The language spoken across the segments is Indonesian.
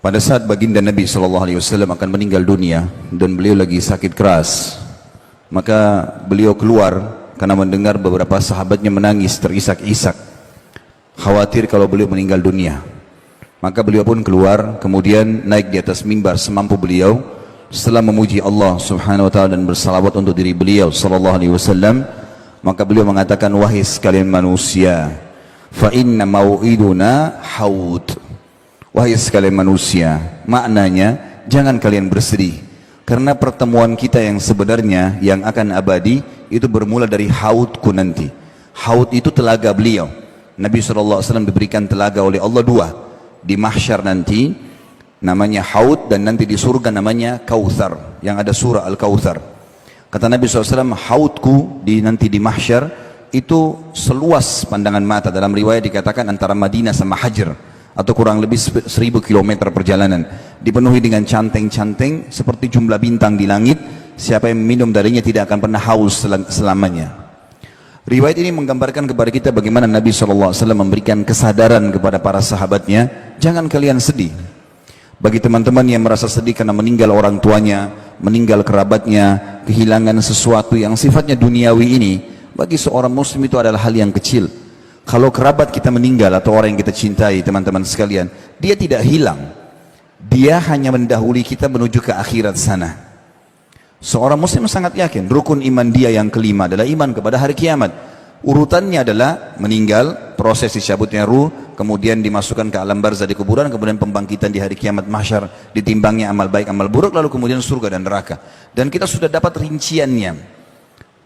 Pada saat baginda Nabi SAW akan meninggal dunia dan beliau lagi sakit keras, maka beliau keluar karena mendengar beberapa sahabatnya menangis terisak-isak, khawatir kalau beliau meninggal dunia. Maka beliau pun keluar, kemudian naik di atas mimbar semampu beliau. Setelah memuji Allah Subhanahu wa taala dan bersalawat untuk diri beliau sallallahu alaihi wasallam, maka beliau mengatakan, wahai sekalian manusia, fa inna mau'iduna haud. Wahai sekalian manusia, maknanya jangan kalian bersedih, karena pertemuan kita yang sebenarnya yang akan abadi itu bermula dari haudku nanti. Haud itu telaga beliau. Nabi SAW diberikan telaga oleh Allah dua, di mahsyar nanti namanya haud, dan nanti di surga namanya Kautsar, yang ada surah Al-Kautsar. Kata Nabi SAW, haudku nanti di mahsyar itu seluas pandangan mata. Dalam riwayat dikatakan antara Madinah sama Hajar, atau kurang lebih 1000 km perjalanan, dipenuhi dengan canteng-canteng seperti jumlah bintang di langit. Siapa yang minum darinya tidak akan pernah haus selamanya. Riwayat ini menggambarkan kepada kita bagaimana Nabi SAW memberikan kesadaran kepada para sahabatnya, jangan kalian sedih. Bagi teman-teman yang merasa sedih karena meninggal orang tuanya, meninggal kerabatnya, kehilangan sesuatu yang sifatnya duniawi ini, bagi seorang muslim itu adalah hal yang kecil. Kalau kerabat kita meninggal atau orang yang kita cintai, teman-teman sekalian, dia tidak hilang. Dia hanya mendahului kita menuju ke akhirat sana. Seorang muslim sangat yakin rukun iman dia yang kelima adalah iman kepada hari kiamat. Urutannya adalah meninggal, proses dicabutnya ruh, kemudian dimasukkan ke alam barzah di kuburan, kemudian pembangkitan di hari kiamat mahsyar, ditimbangnya amal baik amal buruk, lalu kemudian surga dan neraka. Dan kita sudah dapat rinciannya.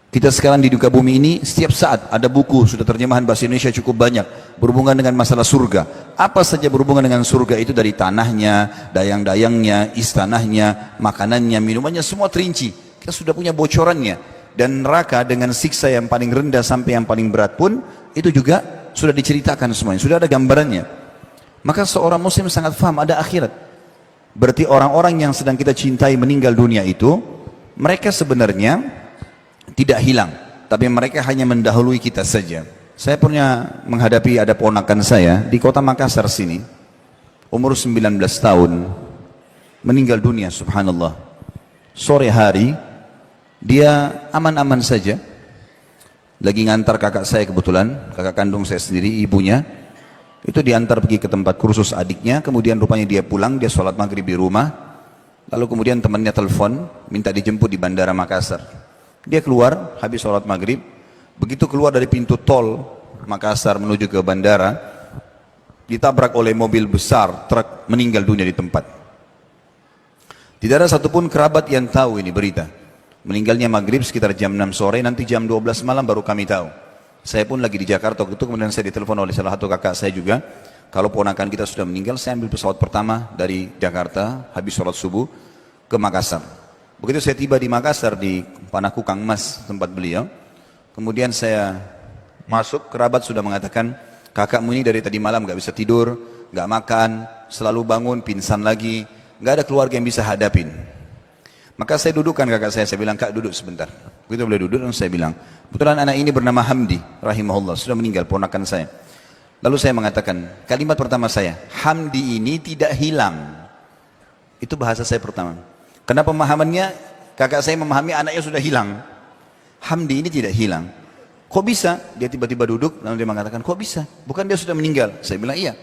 Kita sekarang di duka bumi ini setiap saat ada buku sudah terjemahan bahasa Indonesia cukup banyak berhubungan dengan masalah surga. Apa saja berhubungan dengan surga itu, dari tanahnya, dayang-dayangnya, istanahnya, makanannya, minumannya, semua terinci. Kita sudah punya bocorannya. Dan neraka dengan siksa yang paling rendah sampai yang paling berat pun itu juga sudah diceritakan semuanya, sudah ada gambarannya. Maka seorang muslim sangat paham ada akhirat. Berarti orang-orang yang sedang kita cintai meninggal dunia itu, mereka sebenarnya tidak hilang, tapi mereka hanya mendahului kita saja. Saya pernah menghadapi ada ponakan saya di kota Makassar sini, umur 19 tahun, meninggal dunia, subhanallah. Sore hari, dia aman-aman saja, lagi ngantar kakak saya kebetulan, kakak kandung saya sendiri, ibunya, itu diantar pergi ke tempat kursus adiknya, kemudian rupanya dia pulang, dia sholat maghrib di rumah, lalu kemudian temannya telepon, minta dijemput di bandara Makassar. Dia keluar habis sholat maghrib, begitu keluar dari pintu tol Makassar menuju ke bandara, ditabrak oleh mobil besar, truk, meninggal dunia di tempat. Tidak ada satupun kerabat yang tahu ini berita. Meninggalnya maghrib sekitar jam 6 sore, nanti jam 12 malam baru kami tahu. Saya pun lagi di Jakarta waktu itu, kemudian saya ditelepon oleh salah satu kakak saya juga. Kalau ponakan kita sudah meninggal, saya ambil pesawat pertama dari Jakarta, habis sholat subuh, ke Makassar. Begitu saya tiba di Makassar, di Panaku Kang Mas, tempat beliau, kemudian saya masuk, kerabat sudah mengatakan, kakakmu ini dari tadi malam gak bisa tidur, gak makan, selalu bangun, pingsan lagi, gak ada keluarga yang bisa hadapin. Maka saya dudukkan kakak saya bilang, kak duduk sebentar. Begitu boleh duduk, dan saya bilang, kebetulan anak ini bernama Hamdi, rahimahullah, sudah meninggal, ponakan saya. Lalu saya mengatakan, kalimat pertama saya, Hamdi ini tidak hilang. Itu bahasa saya pertama. Karena pemahamannya, kakak saya memahami anaknya sudah hilang. Hamdi ini tidak hilang. Kok bisa? Dia tiba-tiba duduk, lalu dia mengatakan, kok bisa? Bukan dia sudah meninggal? Saya bilang, iya.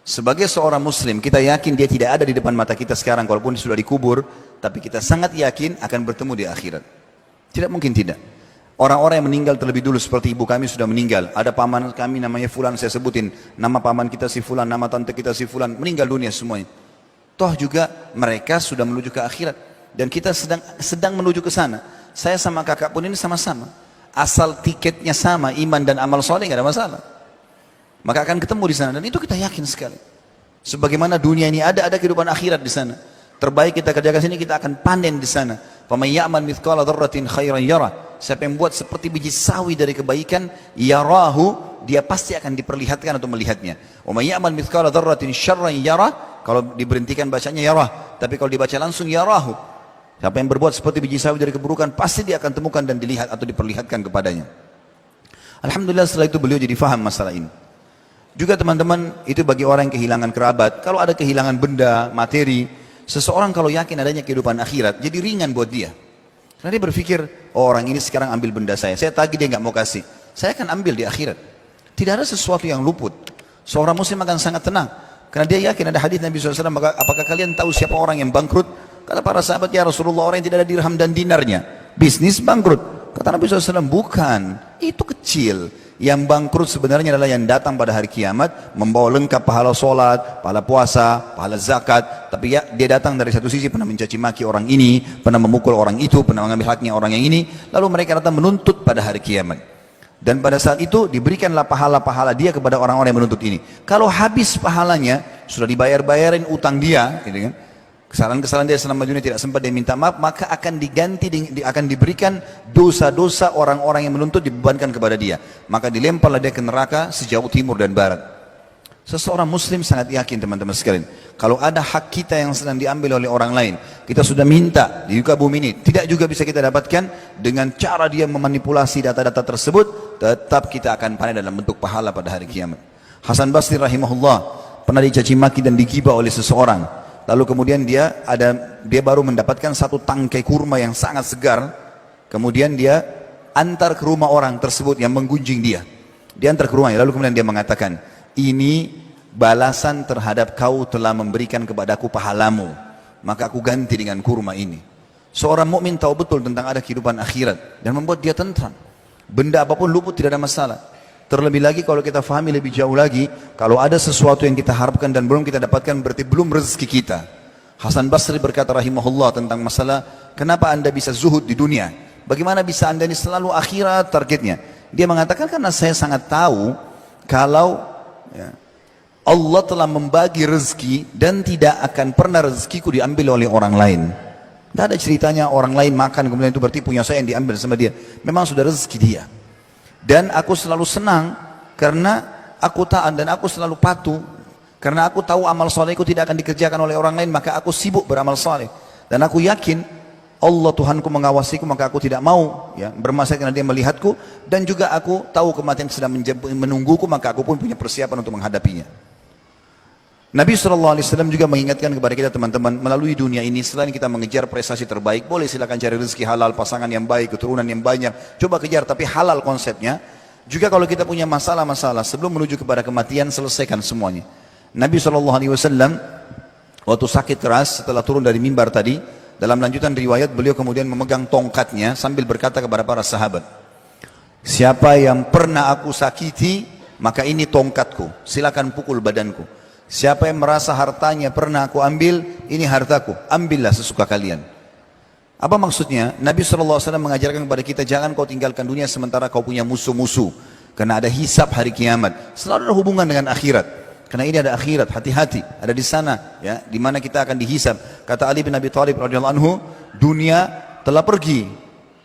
Sebagai seorang muslim, kita yakin dia tidak ada di depan mata kita sekarang, walaupun sudah dikubur, tapi kita sangat yakin akan bertemu di akhirat. Tidak mungkin tidak. Orang-orang yang meninggal terlebih dulu, seperti ibu kami sudah meninggal. Ada paman kami namanya Fulan, saya sebutin. Nama paman kita si Fulan, nama tante kita si Fulan, meninggal dunia semuanya. Toh juga mereka sudah menuju ke akhirat, dan kita sedang menuju ke sana. Saya sama kakak pun ini sama-sama, asal tiketnya sama, iman dan amal soleh nggak ada masalah, maka akan ketemu di sana. Dan itu kita yakin sekali. Sebagaimana dunia ini ada kehidupan akhirat di sana. Terbaik kita kerjakan sini, kita akan panen di sana. Faman ya'mal mithqala dzarratin khairan yarah. Siapa yang buat seperti biji sawi dari kebaikan, yarahu, dia pasti akan diperlihatkan atau melihatnya. Wa may ya'mal mithqala dzarratin syarran yarah. Kalau diberhentikan bacanya yarah, tapi kalau dibaca langsung yarahu. Siapa yang berbuat seperti biji sawi dari keburukan, pasti dia akan temukan dan dilihat atau diperlihatkan kepadanya. Alhamdulillah setelah itu beliau jadi faham masalah ini. Juga teman-teman, itu bagi orang yang kehilangan kerabat. Kalau ada kehilangan benda, materi, seseorang kalau yakin adanya kehidupan akhirat, jadi ringan buat dia. Karena dia berpikir, oh orang ini sekarang ambil benda saya tagih dia nggak mau kasih, saya akan ambil di akhirat. Tidak ada sesuatu yang luput. Seorang muslim akan sangat tenang, karena dia yakin ada hadis Nabi SAW, maka apakah kalian tahu siapa orang yang bangkrut? Kata para sahabat, ya Rasulullah, orang yang tidak ada dirham dan dinarnya, bisnis bangkrut. Kata Nabi SAW, bukan, itu kecil. Yang bangkrut sebenarnya adalah yang datang pada hari kiamat, membawa lengkap pahala solat, pahala puasa, pahala zakat. Tapi ya, dia datang dari satu sisi pernah mencaci maki orang ini, pernah memukul orang itu, pernah mengambil haknya orang yang ini. Lalu mereka datang menuntut pada hari kiamat. Dan pada saat itu diberikanlah pahala-pahala dia kepada orang-orang yang menuntut ini. Kalau habis pahalanya, sudah dibayar-bayarin utang dia, gitu kan, kesalahan-kesalahan dia selama dunia tidak sempat dia minta maaf, maka akan diganti, akan diberikan dosa-dosa orang-orang yang menuntut dibebankan kepada dia. Maka dilemparlah dia ke neraka sejauh timur dan barat. Seseorang muslim sangat yakin teman-teman sekalian, kalau ada hak kita yang sedang diambil oleh orang lain, kita sudah minta di muka bumi ini, tidak juga bisa kita dapatkan, dengan cara dia memanipulasi data-data tersebut, tetap kita akan panen dalam bentuk pahala pada hari kiamat. Hasan Basri rahimahullah pernah dicaci maki dan digibah oleh seseorang. Lalu kemudian dia baru mendapatkan satu tangkai kurma yang sangat segar. Kemudian dia antar ke rumah orang tersebut yang menggunjing dia. Dia antar ke rumahnya. Lalu kemudian dia mengatakan, ini balasan terhadap kau telah memberikan kepadaku pahalamu, maka aku ganti dengan kurma ini. Seorang mukmin tahu betul tentang ada kehidupan akhirat dan membuat dia tentram. Benda apapun luput tidak ada masalah. Terlebih lagi kalau kita fahami lebih jauh lagi, kalau ada sesuatu yang kita harapkan dan belum kita dapatkan, berarti belum rezeki kita. Hasan Basri berkata rahimahullah tentang masalah, kenapa anda bisa zuhud di dunia? Bagaimana bisa anda ini selalu akhirat targetnya? Dia mengatakan, karena saya sangat tahu kalau ya, Allah telah membagi rezeki dan tidak akan pernah rezekiku diambil oleh orang lain. Tidak ada ceritanya orang lain makan kemudian itu berarti punya saya yang diambil sama dia. Memang sudah rezeki dia. Dan aku selalu senang karena aku taat dan aku selalu patuh, karena aku tahu amal solehku tidak akan dikerjakan oleh orang lain, maka aku sibuk beramal soleh. Dan aku yakin Allah Tuhanku mengawasiku, maka aku tidak mau ya, bermasalah karena dia melihatku. Dan juga aku tahu kematian sedang menungguku, maka aku pun punya persiapan untuk menghadapinya. Nabi SAW juga mengingatkan kepada kita teman-teman, melalui dunia ini selain kita mengejar prestasi terbaik, boleh silakan cari rezeki halal, pasangan yang baik, keturunan yang banyak, coba kejar, tapi halal konsepnya. Juga kalau kita punya masalah-masalah, sebelum menuju kepada kematian, selesaikan semuanya. Nabi SAW waktu sakit keras setelah turun dari mimbar tadi, dalam lanjutan riwayat beliau kemudian memegang tongkatnya sambil berkata kepada para sahabat, siapa yang pernah aku sakiti, maka ini tongkatku, silakan pukul badanku. Siapa yang merasa hartanya pernah aku ambil, ini hartaku, ambillah sesuka kalian. Apa maksudnya? Nabi SAW mengajarkan kepada kita, jangan kau tinggalkan dunia sementara kau punya musuh-musuh. Karena ada hisab hari kiamat. Selalu ada hubungan dengan akhirat. Karena ini ada akhirat, hati-hati. Ada di sana, ya, di mana kita akan dihisab. Kata Ali bin Abi Thalib radhiyallahu anhu, dunia telah pergi.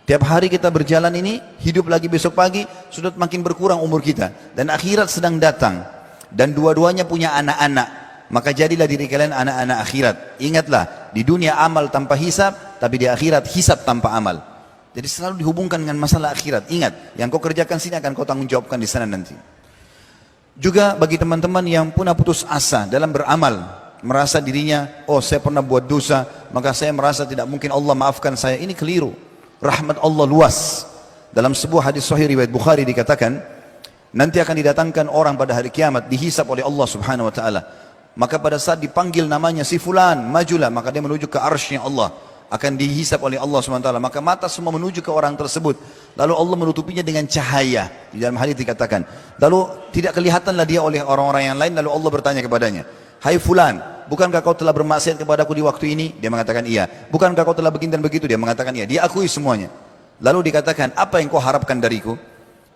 Tiap hari kita berjalan ini, hidup lagi besok pagi, sudah makin berkurang umur kita. Dan akhirat sedang datang. Dan dua-duanya punya anak-anak, maka jadilah diri kalian anak-anak akhirat. Ingatlah, di dunia amal tanpa hisab, tapi di akhirat hisab tanpa amal. Jadi selalu dihubungkan dengan masalah akhirat. Ingat, yang kau kerjakan sini akan kau tanggung jawabkan di sana nanti. Juga bagi teman-teman yang pernah putus asa dalam beramal, merasa dirinya, oh saya pernah buat dosa, maka saya merasa tidak mungkin Allah maafkan saya. Ini keliru. Rahmat Allah luas. Dalam sebuah hadis sahih riwayat Bukhari dikatakan, nanti akan didatangkan orang pada hari kiamat, dihisab oleh Allah subhanahu wa ta'ala. Maka pada saat dipanggil namanya si fulan, majulah, maka dia menuju ke arsy Allah, akan dihisab oleh Allah subhanahu wa ta'ala. Maka mata semua menuju ke orang tersebut, lalu Allah menutupinya dengan cahaya. Di dalam hadis dikatakan, lalu tidak kelihatanlah dia oleh orang-orang yang lain. Lalu Allah bertanya kepadanya, hai fulan, bukankah kau telah bermaksiat kepadaku di waktu ini? Dia mengatakan iya. Bukankah kau telah begini dan begitu? Dia mengatakan iya. Dia akui semuanya. Lalu dikatakan, apa yang kau harapkan dariku?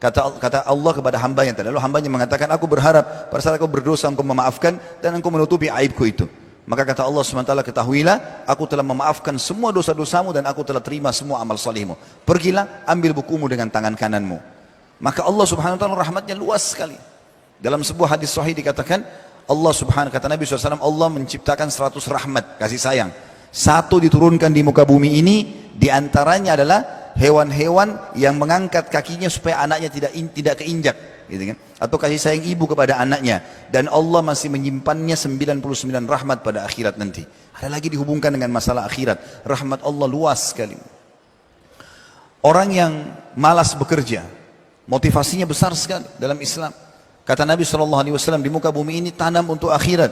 Kata Allah kepada hambanya, lalu hambanya mengatakan, aku berharap pada saat aku berdosa engkau memaafkan dan engkau menutupi aibku itu. Maka kata Allah SWT, ketahuilah, aku telah memaafkan semua dosa-dosamu dan aku telah terima semua amal salihmu. Pergilah, ambil bukumu dengan tangan kananmu. Maka Allah Subhanahu Wa Taala rahmatnya luas sekali. Dalam sebuah hadis sahih dikatakan, Allah Subhanahu, kata Nabi SAW, Allah menciptakan 100 rahmat, kasih sayang. Satu diturunkan di muka bumi ini, diantaranya adalah hewan-hewan yang mengangkat kakinya supaya anaknya tidak keinjak, gitu kan? Atau kasih sayang ibu kepada anaknya, dan Allah masih menyimpannya 99 rahmat pada akhirat nanti. Ada lagi dihubungkan dengan masalah akhirat, rahmat Allah luas sekali. Orang yang malas bekerja, motivasinya besar sekali dalam Islam. Kata Nabi SAW, di muka bumi ini tanam untuk akhirat.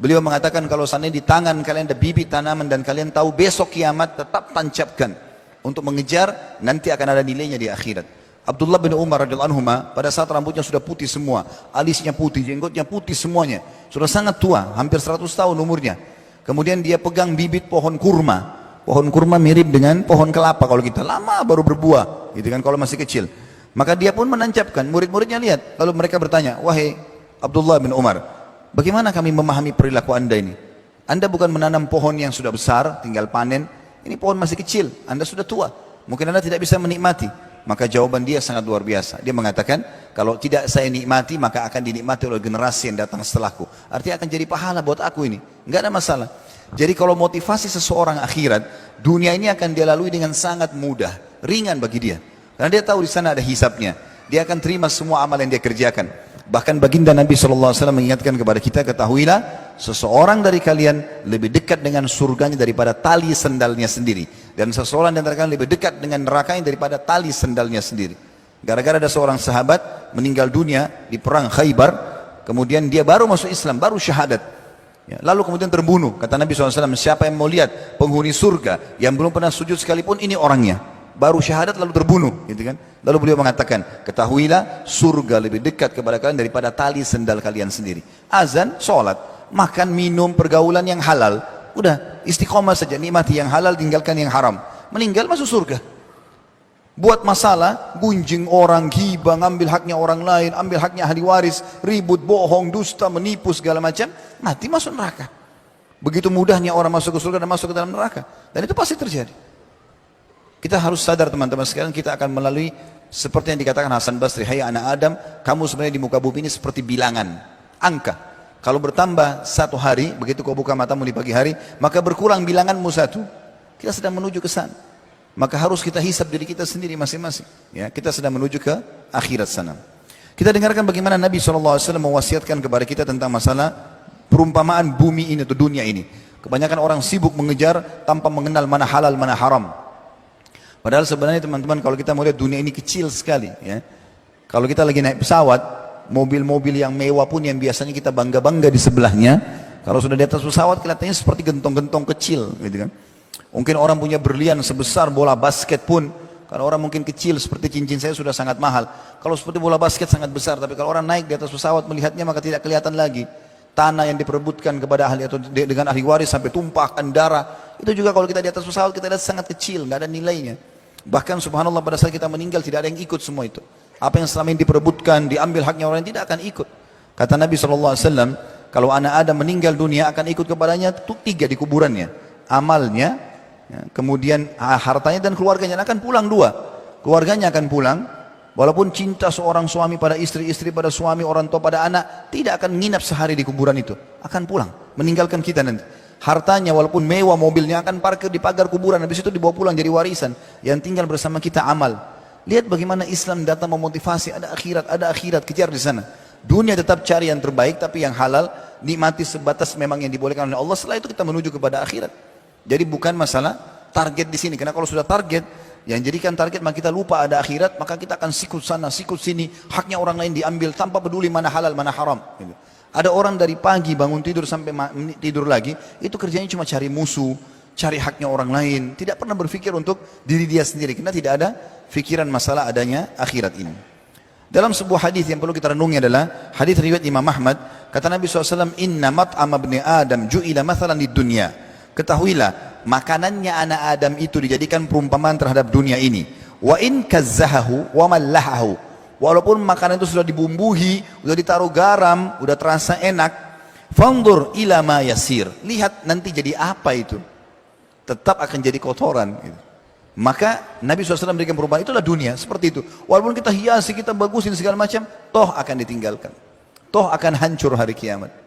Beliau mengatakan kalau seandainya di tangan kalian ada bibit tanaman dan kalian tahu besok kiamat, tetap tancapkan untuk mengejar, nanti akan ada nilainya di akhirat. Abdullah bin Umar radhiyallahu anhu pada saat rambutnya sudah putih semua, alisnya putih, jenggotnya putih semuanya, sudah sangat tua, hampir 100 tahun umurnya. Kemudian dia pegang bibit pohon kurma. Pohon kurma mirip dengan pohon kelapa kalau kita, lama baru berbuah, gitu kan kalau masih kecil. Maka dia pun menancapkan, murid-muridnya lihat, lalu mereka bertanya, wahai Abdullah bin Umar, bagaimana kami memahami perilaku anda ini? Anda bukan menanam pohon yang sudah besar, tinggal panen, ini pohon masih kecil, anda sudah tua, mungkin anda tidak bisa menikmati. Maka jawaban dia sangat luar biasa. Dia mengatakan, kalau tidak saya nikmati, maka akan dinikmati oleh generasi yang datang setelahku. Artinya akan jadi pahala buat aku ini, enggak ada masalah. Jadi kalau motivasi seseorang akhirat, dunia ini akan dia lalui dengan sangat mudah, ringan bagi dia. Karena dia tahu di sana ada hisabnya. Dia akan terima semua amal yang dia kerjakan. Bahkan baginda Nabi SAW mengingatkan kepada kita, ketahuilah, seseorang dari kalian lebih dekat dengan surganya daripada tali sendalnya sendiri. Dan seseorang dari kalian lebih dekat dengan nerakanya daripada tali sendalnya sendiri. Gara-gara ada seorang sahabat meninggal dunia di perang Khaybar, kemudian dia baru masuk Islam, baru syahadat. Ya, lalu kemudian terbunuh. Kata Nabi SAW, siapa yang mau lihat penghuni surga yang belum pernah sujud sekalipun, ini orangnya. Baru syahadat lalu terbunuh, gitu kan? Lalu beliau mengatakan, ketahuilah surga lebih dekat kepada kalian daripada tali sendal kalian sendiri. Azan, sholat, makan, minum, pergaulan yang halal, udah istiqomah saja, nikmati yang halal, tinggalkan yang haram. Meninggal masuk surga. Buat masalah, gunjing orang, ghibah, ngambil haknya orang lain, ambil haknya ahli waris, ribut, bohong, dusta, menipu segala macam, mati masuk neraka. Begitu mudahnya orang masuk ke surga dan masuk ke dalam neraka. Dan itu pasti terjadi. Kita harus sadar teman-teman sekalian, kita akan melalui seperti yang dikatakan Hasan Basri, hai anak Adam, kamu sebenarnya di muka bumi ini seperti bilangan, angka. Kalau bertambah satu hari, begitu kau buka matamu di pagi hari, maka berkurang bilanganmu satu. Kita sedang menuju ke sana. Maka harus kita hisab diri kita sendiri masing-masing. Ya, kita sedang menuju ke akhirat sana. Kita dengarkan bagaimana Nabi SAW mewasiatkan kepada kita tentang masalah perumpamaan bumi ini atau dunia ini. Kebanyakan orang sibuk mengejar tanpa mengenal mana halal, mana haram. Padahal sebenarnya teman-teman, kalau kita melihat dunia ini kecil sekali. Ya. Kalau kita lagi naik pesawat, mobil-mobil yang mewah pun yang biasanya kita bangga-bangga di sebelahnya, kalau sudah di atas pesawat kelihatannya seperti gentong-gentong kecil, gitu kan. Mungkin orang punya berlian sebesar bola basket pun, kalau orang mungkin kecil seperti cincin saya sudah sangat mahal. Kalau seperti bola basket sangat besar, tapi kalau orang naik di atas pesawat melihatnya maka tidak kelihatan lagi. Tanah yang diperebutkan kepada ahli atau dengan ahli waris sampai tumpahkan darah, itu juga kalau kita di atas pesawat kita lihat sangat kecil, nggak ada nilainya. Bahkan subhanallah pada saat kita meninggal tidak ada yang ikut semua itu. Apa yang selama ini diperebutkan, diambil haknya orang lain tidak akan ikut. Kata Nabi SAW, kalau anak Adam meninggal dunia akan ikut kepadanya tiga di kuburannya. Amalnya, ya, kemudian hartanya dan keluarganya akan pulang dua. Keluarganya akan pulang, walaupun cinta seorang suami pada istri, istri pada suami, orang tua pada anak, tidak akan nginap sehari di kuburan itu. Akan pulang, meninggalkan kita nanti. Hartanya walaupun mewah mobilnya akan parkir di pagar kuburan, habis itu dibawa pulang jadi warisan. Yang tinggal bersama kita amal. Lihat bagaimana Islam datang memotivasi, ada akhirat, kejar di sana. Dunia tetap cari yang terbaik, tapi yang halal, nikmati sebatas memang yang dibolehkan oleh Allah. Setelah itu kita menuju kepada akhirat. Jadi bukan masalah target di sini, karena kalau sudah target, yang jadikan target maka kita lupa ada akhirat, maka kita akan sikut sana, sikut sini, haknya orang lain diambil tanpa peduli mana halal, mana haram. Gitu. Ada orang dari pagi bangun tidur sampai tidur lagi, itu kerjanya cuma cari musuh, cari haknya orang lain, tidak pernah berpikir untuk diri dia sendiri, karena tidak ada fikiran masalah adanya akhirat ini. Dalam sebuah hadis yang perlu kita renungi adalah hadis riwayat Imam Ahmad, kata Nabi SAW, inna mat'ama ibni Adam ju'ila mathalan di dunia. Ketahuilah, makanannya anak Adam itu dijadikan perumpamaan terhadap dunia ini. Wa in kazzahahu wa mallahahu. Walaupun makanan itu sudah dibumbuhi, sudah ditaruh garam, sudah terasa enak, fandur ila ma yasir. Lihat nanti jadi apa itu. Tetap akan jadi kotoran. Gitu. Maka Nabi SAW memberikan perumpamaan, itulah dunia, seperti itu. Walaupun kita hiasi, kita bagusin segala macam, toh akan ditinggalkan. Toh akan hancur hari kiamat.